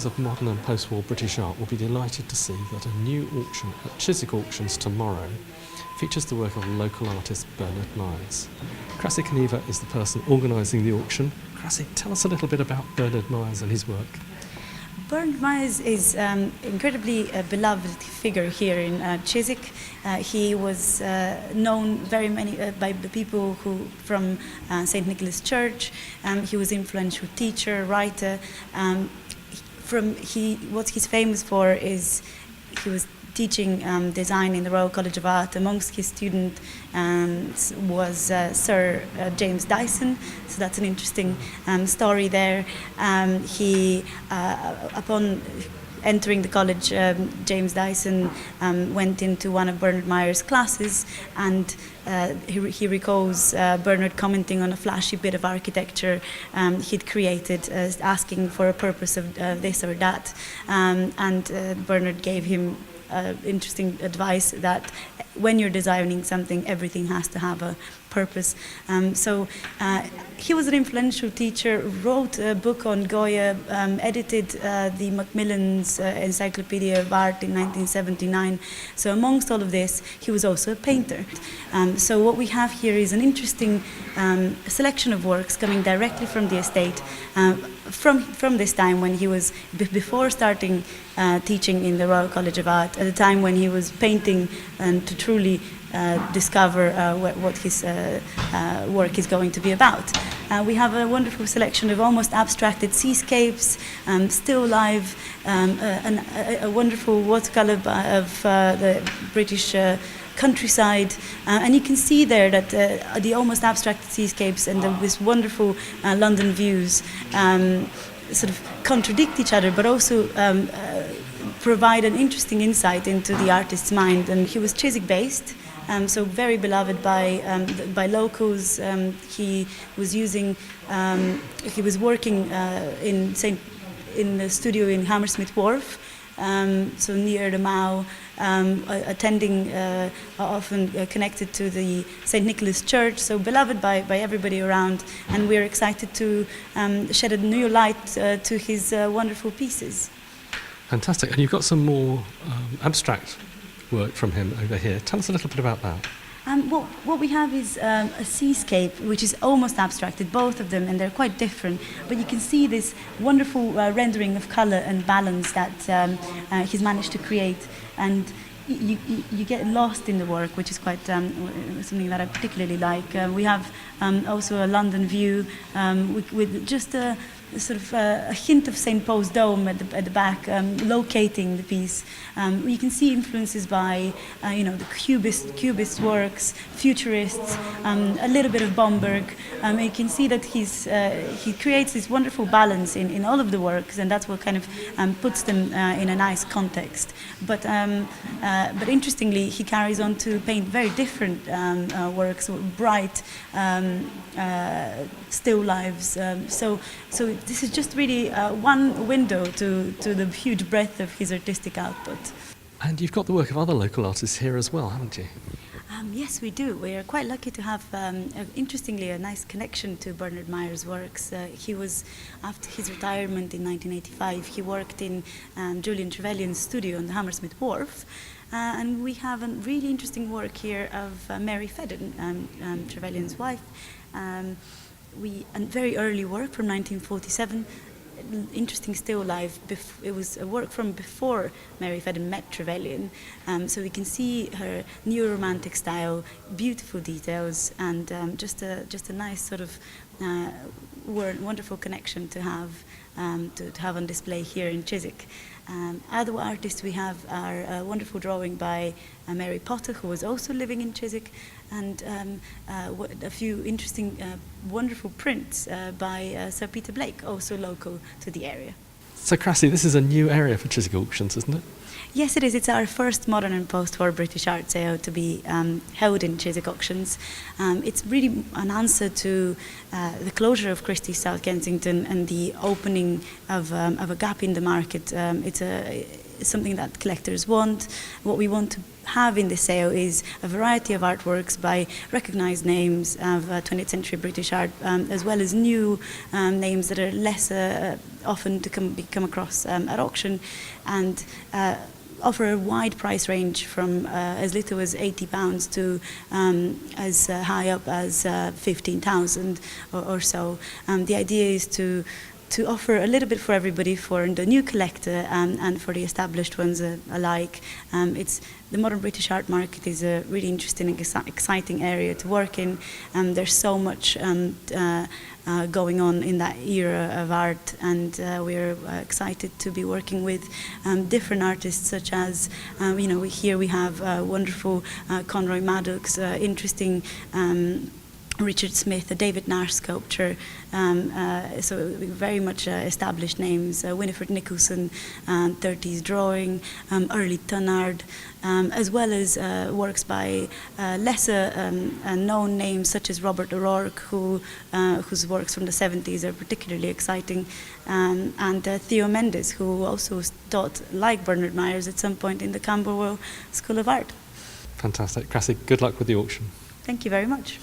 lovers of modern and post-war British art will be delighted to see that a new auction at Chiswick Auctions tomorrow features the work of local artist Bern Wise. Krassi Kuneva is the person organising the auction. Krassi, tell us a little bit about Bern Wise and his work. Bern Wise is incredibly beloved figure here in Chiswick. He was known by the people who from St. Nicholas Church. He was an influential teacher, writer. What he's famous for is he was teaching design in the Royal College of Art. Amongst his students was Sir James Dyson, so that's an interesting story there. Upon entering the college, James Dyson went into one of Bernard Meyer's classes, and he recalls Bernard commenting on a flashy bit of architecture he'd created, asking for a purpose of this or that, and Bernard gave him interesting advice that when you're designing something, everything has to have a purpose. So he was an influential teacher, wrote a book on Goya, edited the Macmillan's Encyclopedia of Art in 1979. So amongst all of this, he was also a painter. So what we have here is an interesting selection of works coming directly from the estate, from this time when he was, before starting teaching in the Royal College of Art, at the time when he was painting and to truly discover what his work is going to be about. We have a wonderful selection of almost abstracted seascapes, still life, a wonderful watercolor of the British countryside, and you can see there that the almost abstracted seascapes and these wonderful London views sort of contradict each other, but also provide an interesting insight into the artist's mind. And he was Chiswick based, so very beloved by locals. He was working in the studio in Hammersmith Wharf, so near the Mall, attending, often connected to the St. Nicholas Church, so beloved by everybody around, and we're excited to shed a new light to his wonderful pieces. Fantastic. And you've got some more abstract work from him over here. Tell us a little bit about that. What we have is a seascape, which is almost abstracted, both of them, and they're quite different. But you can see this wonderful rendering of colour and balance that he's managed to create, and you get lost in the work, which is quite something that I particularly like. We have also a London view with just a sort of a hint of St. Paul's Dome at the back, locating the piece. You can see influences by the Cubist works, Futurists, a little bit of Bomberg. You can see that he creates this wonderful balance in all of the works, and that's what kind of puts them in a nice context. But interestingly, he carries on to paint very different works, bright, still lives. So this is just really one window to the huge breadth of his artistic output. And you've got the work of other local artists here as well, haven't you? Yes, we do. We are quite lucky to have, interestingly, a nice connection to Bernard Meyer's works. He was, after his retirement in 1985, he worked in Julian Trevelyan's studio on the Hammersmith Wharf. And we have a really interesting work here of Mary Fedden, Trevelyan's wife. A very early work from 1947, interesting still life. It was a work from before Mary Fedden met Trevelyan, so we can see her neo-romantic style, beautiful details, and just a nice sort of wonderful connection to have on display here in Chiswick. Other artists we have are a wonderful drawing by Mary Potter, who was also living in Chiswick, and a few interesting, wonderful prints by Sir Peter Blake, also local to the area. So Krassi, this is a new area for Chiswick Auctions, isn't it? Yes, it is. It's our first modern and post-war British art sale to be held in Chiswick Auctions. It's really an answer to the closure of Christie, South Kensington, and the opening of a gap in the market. It's something that collectors want. What we want to have in the sale is a variety of artworks by recognised names of 20th century British art, as well as new names that are less often to come across at auction, and offer a wide price range from as little as £80 to as high up as 15,000 or so. The idea is to offer a little bit for everybody, for the new collector and for the established ones alike. The modern British art market is a really interesting and exciting area to work in. There's so much going on in that era of art, and we're excited to be working with different artists, such as, here we have wonderful Conroy Maddox, interesting Richard Smith, a David Nash sculpture, so very much established names, Winifred Nicholson, 30s drawing, early Tunnard, as well as works by lesser known names such as Robert O'Rourke, whose works from the 70s are particularly exciting, and Theo Mendes, who also taught, like Bernard Myers, at some point in the Camberwell School of Art. Fantastic. Krassi, good luck with the auction. Thank you very much.